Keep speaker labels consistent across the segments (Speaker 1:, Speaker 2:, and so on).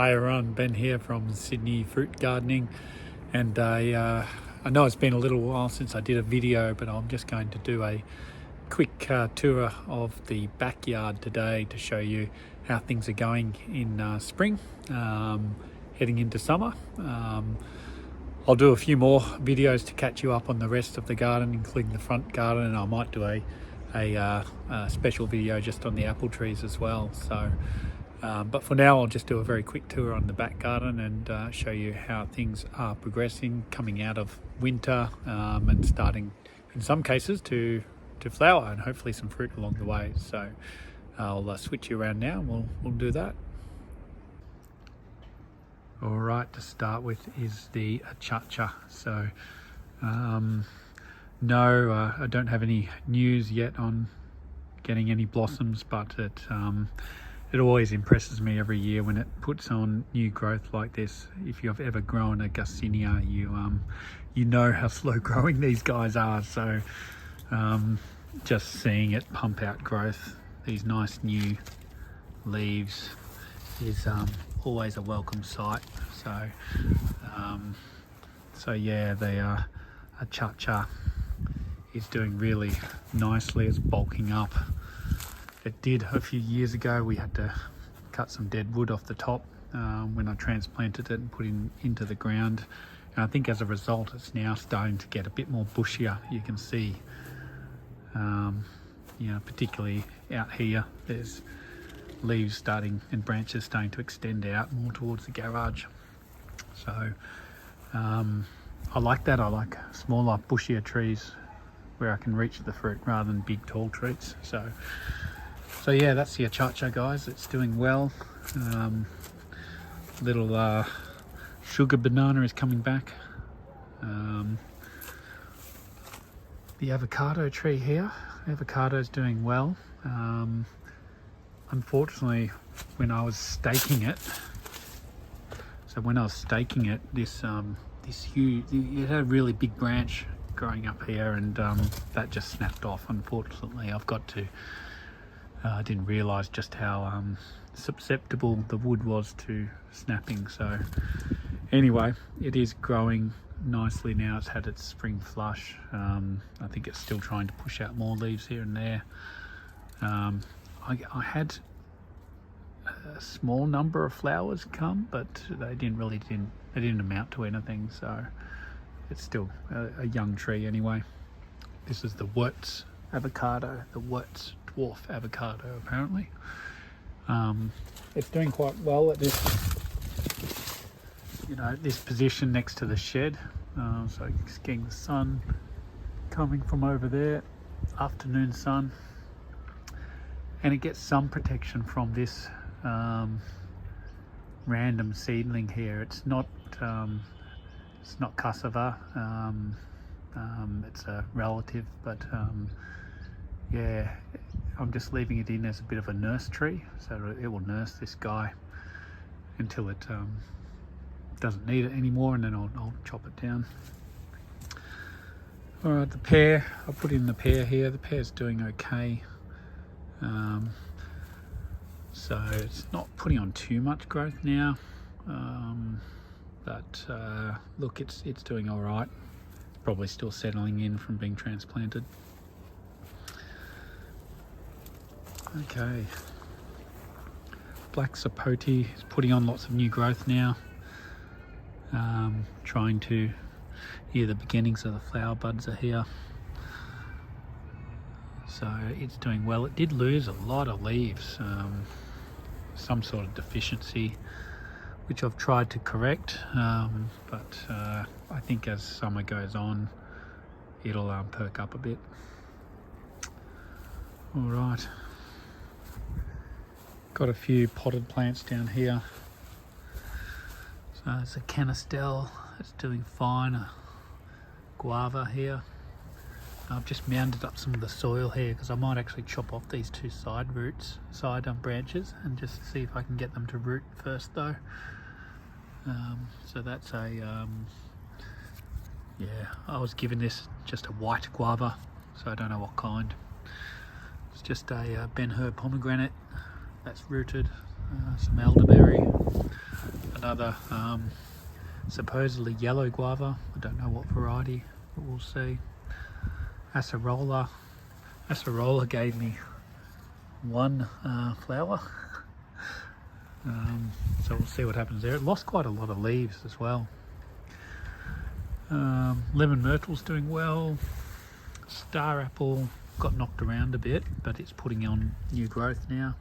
Speaker 1: Hi everyone, Ben here from Sydney Fruit Gardening, and I know it's been a little while since I did a video, but I'm just going to do a quick tour of the backyard today to show you how things are going in spring, heading into summer. I'll do a few more videos to catch you up on the rest of the garden, including the front garden, and I might do a special video just on the apple trees as well. So but for now, I'll just do a very quick tour on the back garden and show you how things are progressing, coming out of winter and starting in some cases to flower, and hopefully some fruit along the way. So I'll switch you around now and we'll do that. All right, to start with is the achacha. So no, I don't have any news yet on getting any blossoms, but it always impresses me every year when it puts on new growth like this. If you've ever grown a garcinia, you know how slow growing these guys are. So just seeing it pump out growth, these nice new leaves, is always a welcome sight. So yeah, the achacha is doing really nicely. It's bulking up. It did a few years ago. We had to cut some dead wood off the top when I transplanted it and put it into the ground. And I think as a result, it's now starting to get a bit more bushier. You can see, particularly out here, there's leaves starting and branches starting to extend out more towards the garage. So I like that. I like smaller, bushier trees where I can reach the fruit rather than big, tall trees. So yeah, that's the achacha, guys. It's doing well. Little sugar banana is coming back. The avocado tree here, avocado is doing well. Unfortunately, when I was staking it, this huge, it had a really big branch growing up here, and that just snapped off. Unfortunately, I didn't realize just how susceptible the wood was to snapping. So anyway, it is growing nicely now. It's had its spring flush. I think it's still trying to push out more leaves here and there. I had a small number of flowers come, but they didn't amount to anything. So it's still a young tree anyway. This is the Wirtz avocado, the Wirtz dwarf avocado apparently. It's doing quite well at this position next to the shed. So it's getting the sun coming from over there, afternoon sun, and it gets some protection from this random seedling here. It's not cassava. It's a relative, but yeah, I'm just leaving it in as a bit of a nurse tree, so it will nurse this guy until it doesn't need it anymore, and then I'll chop it down. All right, the pear, I put in the pear here. The pear's doing okay. So it's not putting on too much growth now, but look, it's doing all right. Probably still settling in from being transplanted. Okay, black sapote is putting on lots of new growth now, trying to, the beginnings of the flower buds are here, so it's doing well. It did lose a lot of leaves, some sort of deficiency, which I've tried to correct, but I think as summer goes on, it'll perk up a bit. All right. Got a few potted plants down here. So it's a canistel, it's doing fine. A guava here. I've just mounded up some of the soil here because I might actually chop off these two side branches and just see if I can get them to root first though. So that's I was given this just a white guava, so I don't know what kind. It's just a Ben-Hur pomegranate that's rooted, some elderberry, another supposedly yellow guava. I don't know what variety, but we'll see. Acerola gave me one flower. So we'll see what happens there. It lost quite a lot of leaves as well. Lemon myrtle's doing well. Star apple got knocked around a bit, but it's putting on new growth now,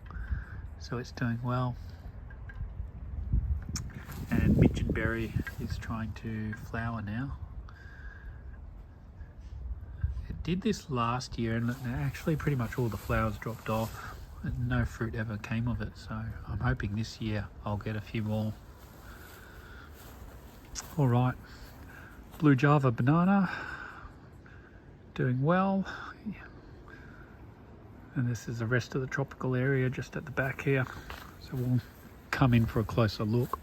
Speaker 1: so it's doing well. And midgeonberry is trying to flower now. It did this last year, and actually pretty much all the flowers dropped off. No fruit ever came of it, so I'm hoping this year I'll get a few more. All right, blue Java banana doing well. And this is the rest of the tropical area just at the back here, so we'll come in for a closer look.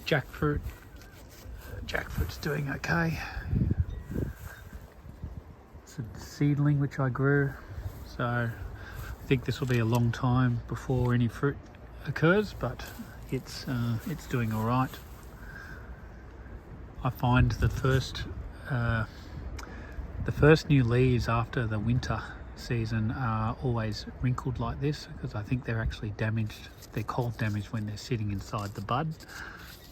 Speaker 1: Jackfruit's doing okay. It's a seedling which I grew, so I think this will be a long time before any fruit occurs, but it's doing all right. I find the first new leaves after the winter season are always wrinkled like this, because I think they're actually damaged. They're cold damaged when they're sitting inside the bud.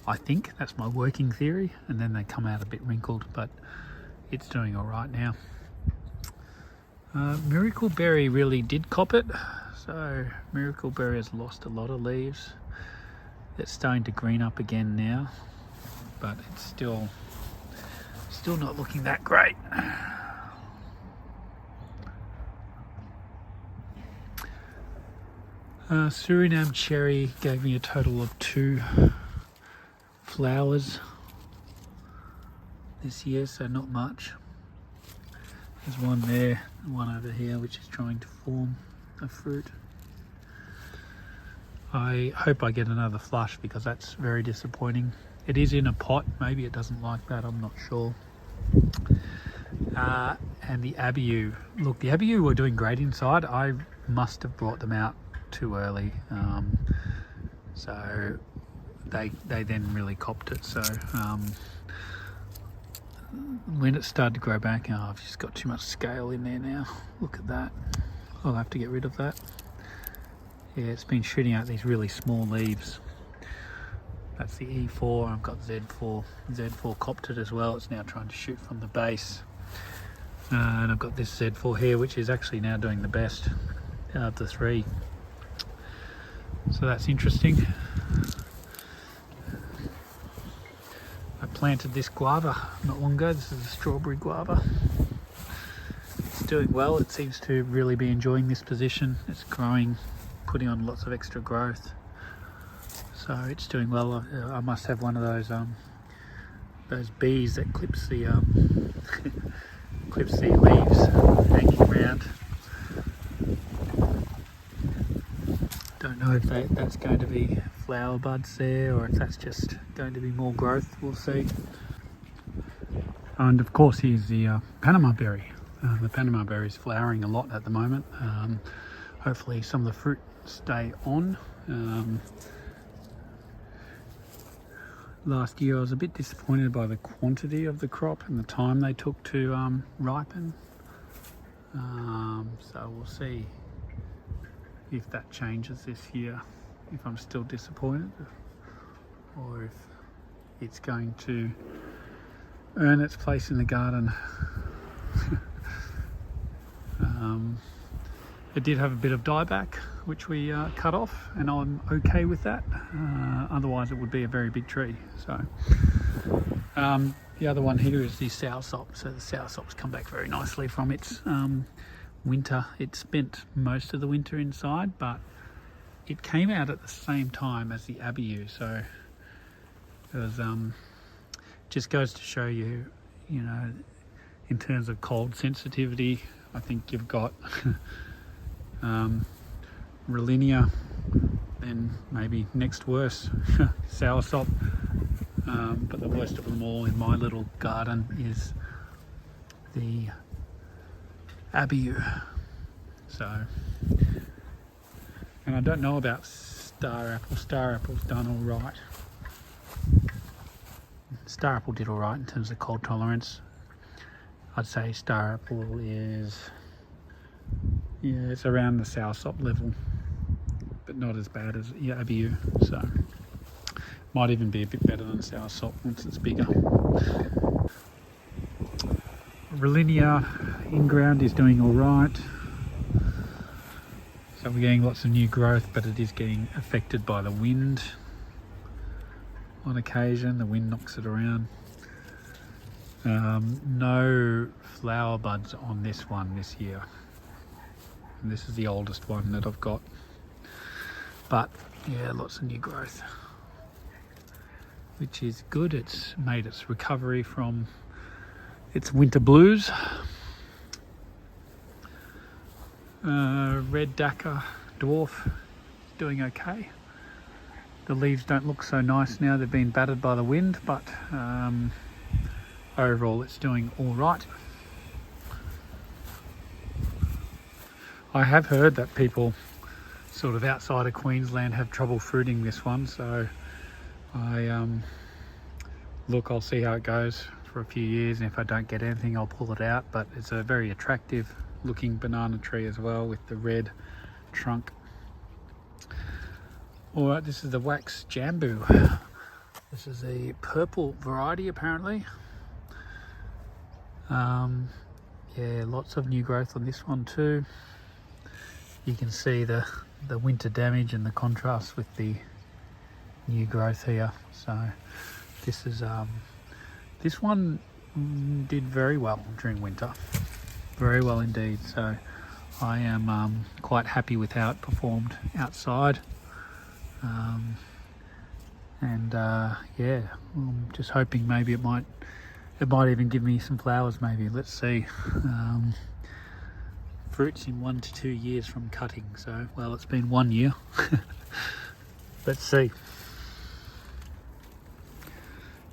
Speaker 1: I think that's my working theory, and then they come out a bit wrinkled, but it's doing all right now. Miracle Berry really did cop it, so Miracle Berry has lost a lot of leaves. It's starting to green up again now, but it's still not looking that great. Suriname cherry gave me a total of 2 flowers this year, so not much. There's one there, one over here, which is trying to form a fruit. I hope I get another flush, because that's very disappointing. It is in a pot, maybe it doesn't like that, I'm not sure. And the abiu, look, the abiu were doing great inside. I must have brought them out too early, so they then really copped it. So when it started to grow back, I've just got too much scale in there now. Look at that. I'll have to get rid of that. Yeah, it's been shooting out these really small leaves. That's the E4. I've got Z4. Z4 copped it as well. It's now trying to shoot from the base. And I've got this Z4 here, which is actually now doing the best out of the 3. So that's interesting. I planted this guava not long ago. This is a strawberry guava. It's doing well. It seems to really be enjoying this position. It's growing, putting on lots of extra growth. So it's doing well. I must have one of those bees that clips the clips the leaves hanging around. Don't know if that's going to be flower buds there, or if that's just going to be more growth. We'll see. And of course, here's the Panama berry. The Panama berry is flowering a lot at the moment. Hopefully some of the fruit stay on. Last year I was a bit disappointed by the quantity of the crop and the time they took to ripen. So we'll see if that changes this year, if I'm still disappointed, or if it's going to earn its place in the garden. It did have a bit of dieback, which we cut off, and I'm okay with that. Otherwise it would be a very big tree. So the other one here is the soursop. So the soursop's come back very nicely from its winter. It spent most of the winter inside, but it came out at the same time as the abiu. So it was just goes to show you, you know, in terms of cold sensitivity, I think you've got rollinia, then maybe next worst soursop, but the worst of them all in my little garden is the abiu. So, and I don't know about star apple. Star apple's done all right. Star apple did all right in terms of cold tolerance. I'd say star apple is, yeah, it's around the soursop level, but not as bad as Abiu. So might even be a bit better than soursop once it's bigger. Rollinia in ground is doing all right. So we're getting lots of new growth, but it is getting affected by the wind. On occasion, the wind knocks it around. No flower buds on this one this year. And this is the oldest one that I've got. But yeah, lots of new growth, which is good. It's made its recovery from its winter blues. Red Dhaka dwarf doing okay. The leaves don't look so nice now, they've been battered by the wind, but overall it's doing all right. I have heard that people sort of outside of Queensland have trouble fruiting this one, so I'll see how it goes for a few years, and if I don't get anything I'll pull it out. But it's a very attractive looking banana tree as well, with the red trunk. Alright, this is the wax jambu. This is a purple variety apparently. Yeah, lots of new growth on this one too. You can see the winter damage and the contrast with the new growth here. So this is this one did very well during winter, very well indeed. So I am quite happy with how it performed outside. Yeah, I'm just hoping maybe it might even give me some flowers maybe. Let's see. Fruits in 1 to 2 years from cutting, so well, it's been 1 year. Let's see.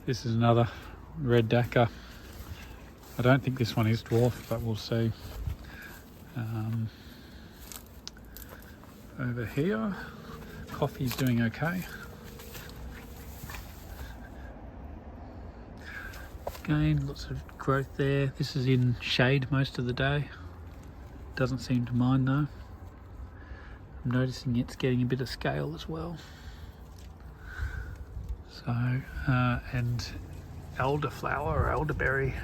Speaker 1: This is another red Dhaka. I don't think this one is dwarf, but we'll see. Over here, coffee's doing okay. Again, lots of growth there. This is in shade most of the day. Doesn't seem to mind though. I'm noticing it's getting a bit of scale as well. So, and elderflower or elderberry.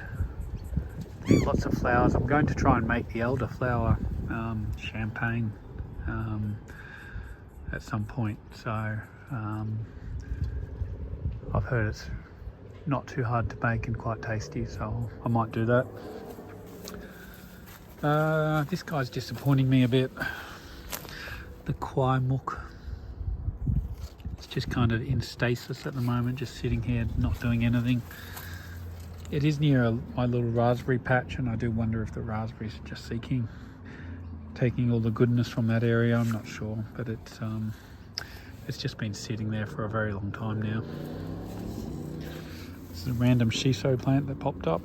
Speaker 1: Lots of flowers. I'm going to try and make the elderflower champagne at some point. So, I've heard it's not too hard to make and quite tasty, so I might do that. This guy's disappointing me a bit. The Kwai Muk. It's just kind of in stasis at the moment, just sitting here not doing anything. It is near my little raspberry patch, and I do wonder if the raspberries are just taking all the goodness from that area. I'm not sure, but it's just been sitting there for a very long time now. This is a random shiso plant that popped up.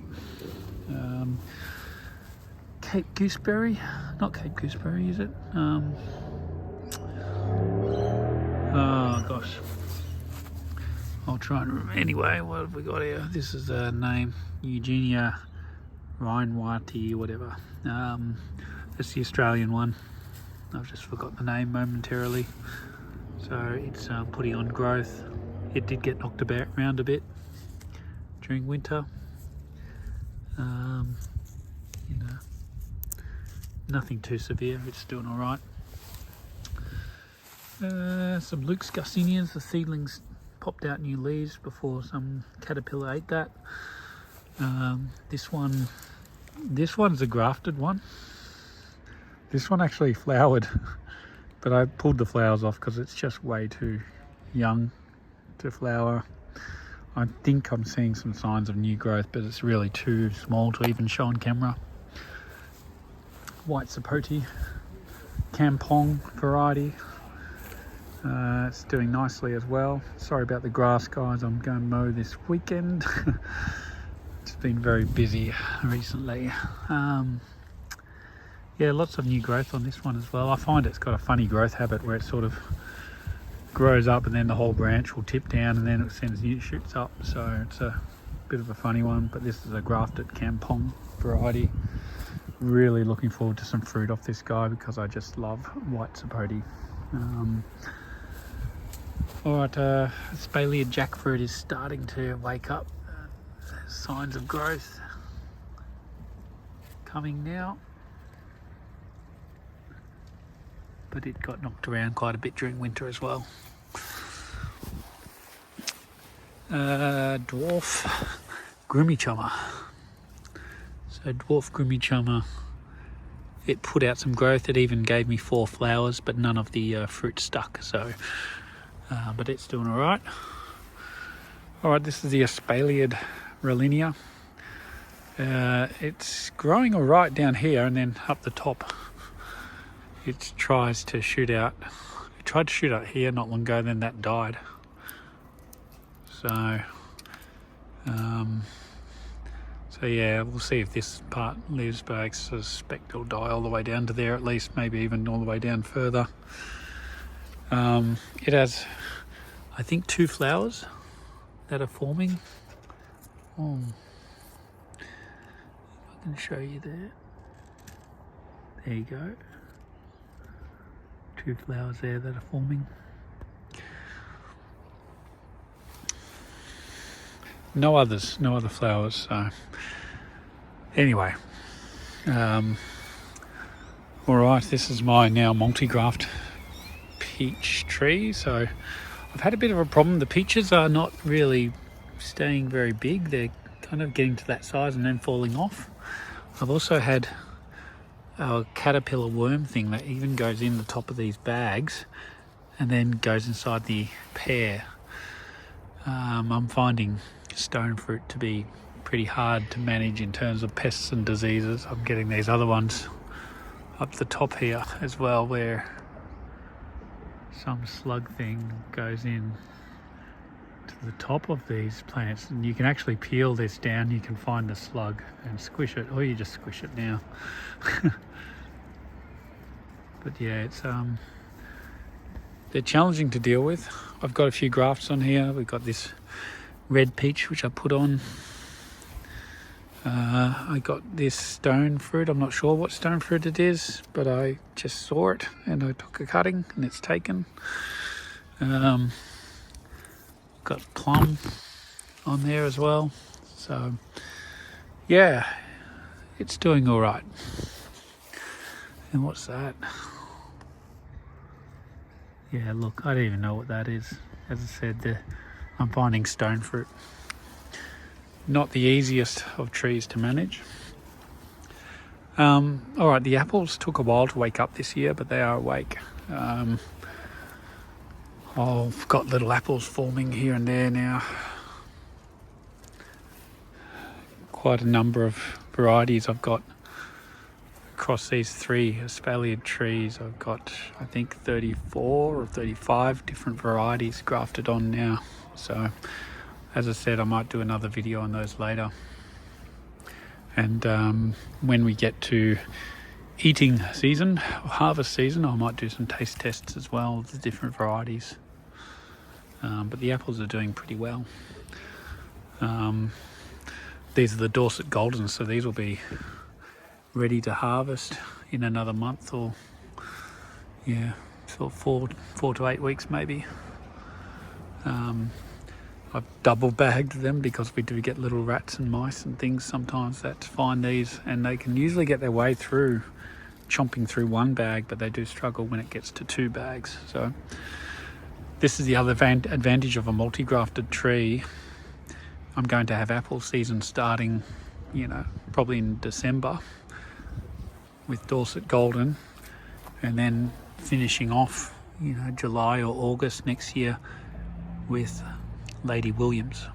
Speaker 1: Cape gooseberry, not Cape gooseberry, is it? Oh gosh, I'll try and remember. Anyway, what have we got here? This is a name, Eugenia Rhinewati, whatever. That's the Australian one. I've just forgot the name momentarily. So it's putting on growth. It did get knocked around a bit during winter. You know, nothing too severe. It's doing all right. Some Luke's Garcinias, the seedlings popped out new leaves before some caterpillar ate that. This one's a grafted one. This one actually flowered, but I pulled the flowers off because it's just way too young to flower. I think I'm seeing some signs of new growth, but it's really too small to even show on camera. White Sapote, Kampong variety. It's doing nicely as well. Sorry about the grass, guys. I'm going to mow this weekend. It's been very busy recently. Yeah, lots of new growth on this one as well. I find it's got a funny growth habit where it sort of grows up and then the whole branch will tip down and then it sends new shoots up. So it's a bit of a funny one, but this is a grafted Kampong variety. Really looking forward to some fruit off this guy because I just love white sapote. Alright, Spalier jackfruit is starting to wake up. Signs of growth coming now, but it got knocked around quite a bit during winter as well. Dwarf Grimmichummer. So dwarf Grimmichummer, it put out some growth. It even gave me 4 flowers, but none of the fruit stuck. So, but it's doing all right. All right, this is the Spalier rollinia. It's growing all right down here, and then up the top, it tries to shoot out. It tried to shoot out here not long ago, then that died. So yeah, we'll see if this part lives, but I suspect it'll die all the way down to there at least, maybe even all the way down further. It has, I think, 2 flowers that are forming. Oh, I can show you there. There you go. 2 flowers there that are forming. No other flowers. So anyway, all right, this is my now multi-graft peach tree. So I've had a bit of a problem. The peaches are not really staying very big. They're kind of getting to that size and then falling off. I've also had a caterpillar worm thing that even goes in the top of these bags and then goes inside the pear. I'm finding stone fruit to be pretty hard to manage in terms of pests and diseases. I'm getting these other ones up the top here as well, where some slug thing goes in to the top of these plants, and you can actually peel this down. You can find the slug and squish it, or you just squish it now. But yeah, it's they're challenging to deal with. I've got a few grafts on here. We've got this red peach which I put on. I got this stone fruit. I'm not sure what stone fruit it is, but I just saw it and I took a cutting and it's taken. Got plum on there as well. So yeah, it's doing all right. And what's that? Yeah, look, I don't even know what that is. As I said, I'm finding stone fruit not the easiest of trees to manage. All right, the apples took a while to wake up this year, but they are awake. I've got little apples forming here and there now. Quite a number of varieties I've got across these 3 Spalier trees. I've got, I think, 34 or 35 different varieties grafted on now. So as I said, I might do another video on those later. And when we get to eating season, or harvest season, I might do some taste tests as well of the different varieties. But the apples are doing pretty well. These are the Dorset Goldens, so these will be ready to harvest in another month, or yeah, so 4 to 8 weeks maybe. I've double bagged them because we do get little rats and mice and things sometimes that find these, and they can usually get their way through chomping through 1 bag, but they do struggle when it gets to 2 bags. So this is the other advantage of a multi-grafted tree. I'm going to have apple season starting, probably in December with Dorset Golden, and then finishing off, July or August next year with Lady Williams,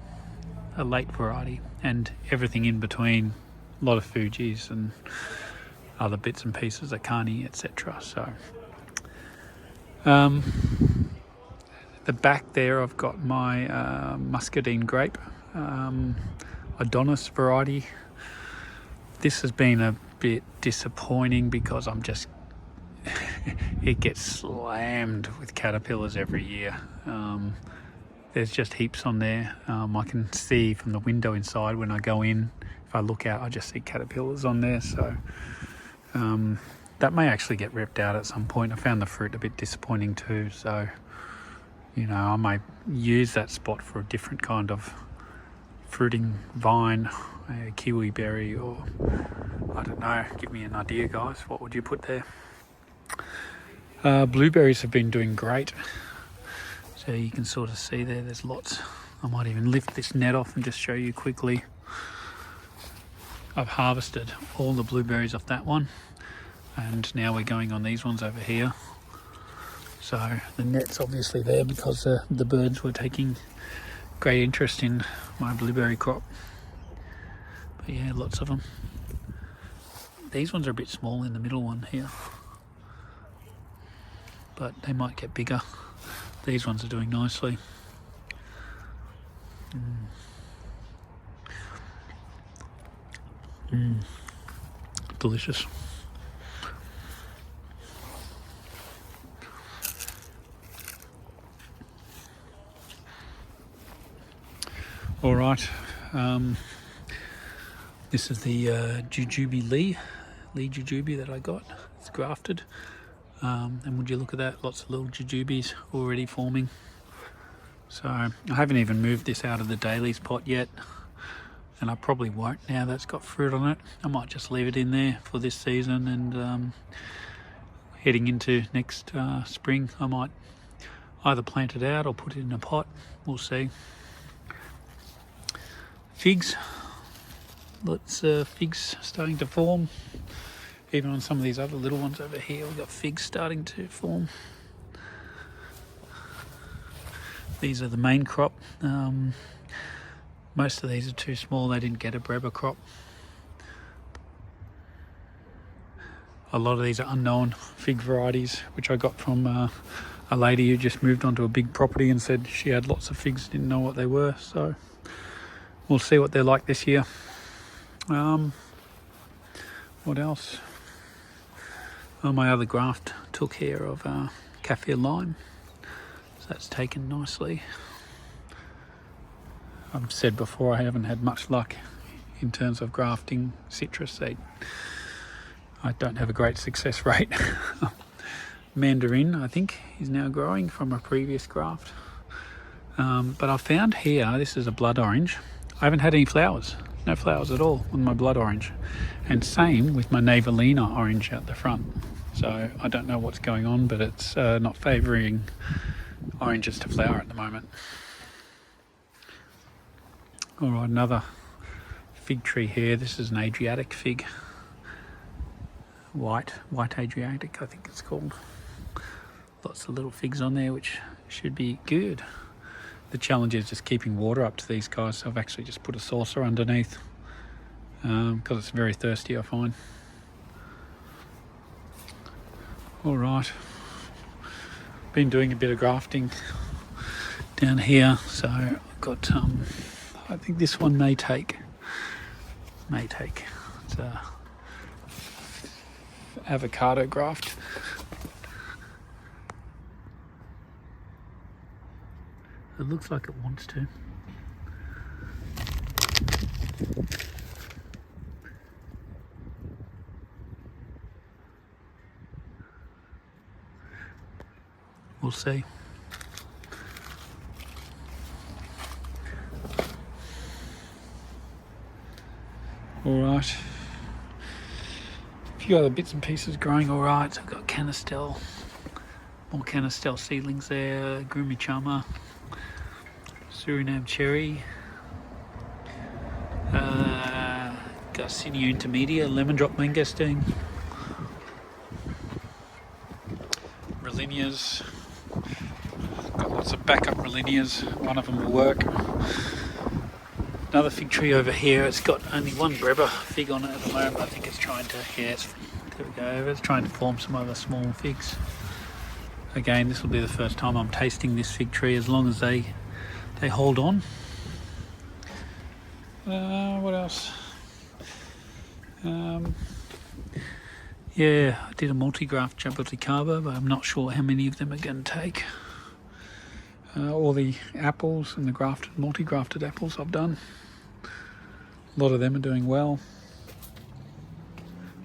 Speaker 1: a late variety, and everything in between, a lot of Fujis and other bits and pieces, Akani, etc. So the back there I've got my muscadine grape, Adonis variety. This has been a bit disappointing because I'm just it gets slammed with caterpillars every year. There's just heaps on there. I can see from the window inside when I go in. If I look out, I just see caterpillars on there. So that may actually get ripped out at some point. I found the fruit a bit disappointing too. So, I might use that spot for a different kind of fruiting vine, a kiwi berry, or I don't know. Give me an idea, guys. What would you put there? Blueberries have been doing great. So you can sort of see there's lots. I might even lift this net off and just show you quickly. I've harvested all the blueberries off that one, and now we're going on these ones over here. So the net's obviously there because the birds were taking great interest in my blueberry crop. But yeah, lots of them. These ones are a bit small in the middle one here, but they might get bigger. These ones are doing nicely. Delicious. All right. This is the jujube Lee jujube that I got. It's grafted. And would you look at that, lots of little jujubes already forming. So I haven't even moved this out of the dailies pot yet, and I probably won't now that's got fruit on it. I might just leave it in there for this season, and heading into next spring I might either plant it out or put it in a pot. We'll see. Figs. Lots of figs starting to form. Even on some of these other little ones over here, we've got figs starting to form. These are the main crop. Most of these are too small, they didn't get a Breber crop. A lot of these are unknown fig varieties, which I got from a lady who just moved onto a big property and said she had lots of figs, didn't know what they were. So we'll see what they're like this year. What else? My other graft took care of kaffir lime, so that's taken nicely. I've said before I haven't had much luck in terms of grafting citrus. I don't have a great success rate. Mandarin, I think, is now growing from a previous graft. But I found here, this is a blood orange. I haven't had any flowers, no flowers at all on my blood orange. And same with my navelina orange at the front. So I don't know what's going on, but it's not favouring oranges to flower at the moment. All right, another fig tree here. This is an Adriatic fig. White Adriatic, I think it's called. Lots of little figs on there, which should be good. The challenge is just keeping water up to these guys, so I've actually just put a saucer underneath because it's very thirsty, I find. All right, been doing a bit of grafting down here, so I've got I think this one may take. It's a avocado graft. It looks like it wants to. We'll see. All right. A few other bits and pieces growing all right. So I've got canistel, more canistel seedlings there, grumichama, Suriname cherry, Garcinia intermedia, lemon drop mangosteen, rollinias. Got lots of backup rollinias. One of them will work. Another fig tree over here. It's got only one Breber fig on it at the moment. I think it's trying to, there we go. It's trying to form some other small figs. Again, this will be the first time I'm tasting this fig tree, as long as they hold on. What else? Yeah, I did a multi-graft jaboticaba, but I'm not sure how many of them are going to take. All the apples and the multi-grafted apples I've done. A lot of them are doing well.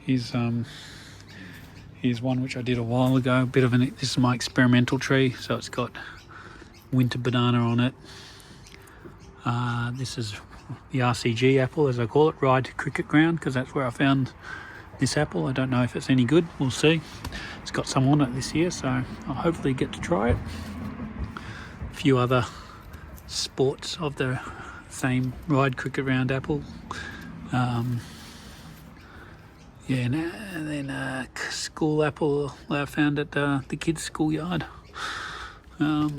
Speaker 1: Here's one which I did a while ago. This is my experimental tree, so it's got winter banana on it. This is the RCG apple, as I call it, Ride Cricket Ground, because that's where I found this apple. I don't know if it's any good. We'll see. It's got some on it this year, so I'll hopefully get to try it. A few other sports of the same Ride Cricket Round apple. And then school apple I found at the kids' schoolyard. I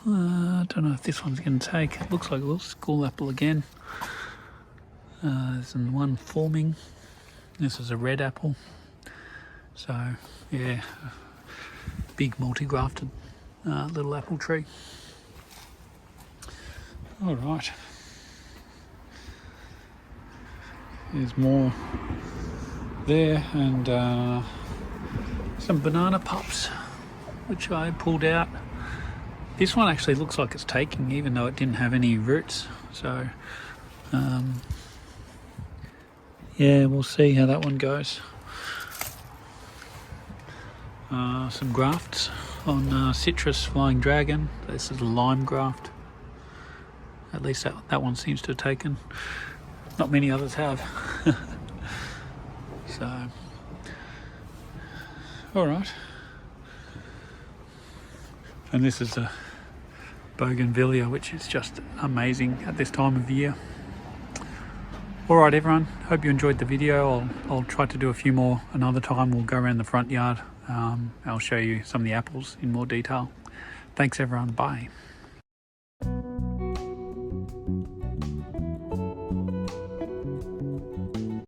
Speaker 1: don't know if this one's going to take. It looks like a little school apple again. There's one forming. This is a red apple. So, yeah, big multi-grafted little apple tree. All right. There's more there, and some banana pups, which I pulled out. This one actually looks like it's taking, even though it didn't have any roots. So, yeah, we'll see how that one goes. Some grafts on citrus flying dragon. This is a lime graft. At least that one seems to have taken. Not many others have. So, all right. And this is a bougainvillea, which is just amazing at this time of the year. All right, everyone. Hope you enjoyed the video. I'll try to do a few more another time. We'll go around the front yard. I'll show you some of the apples in more detail. Thanks, everyone. Bye.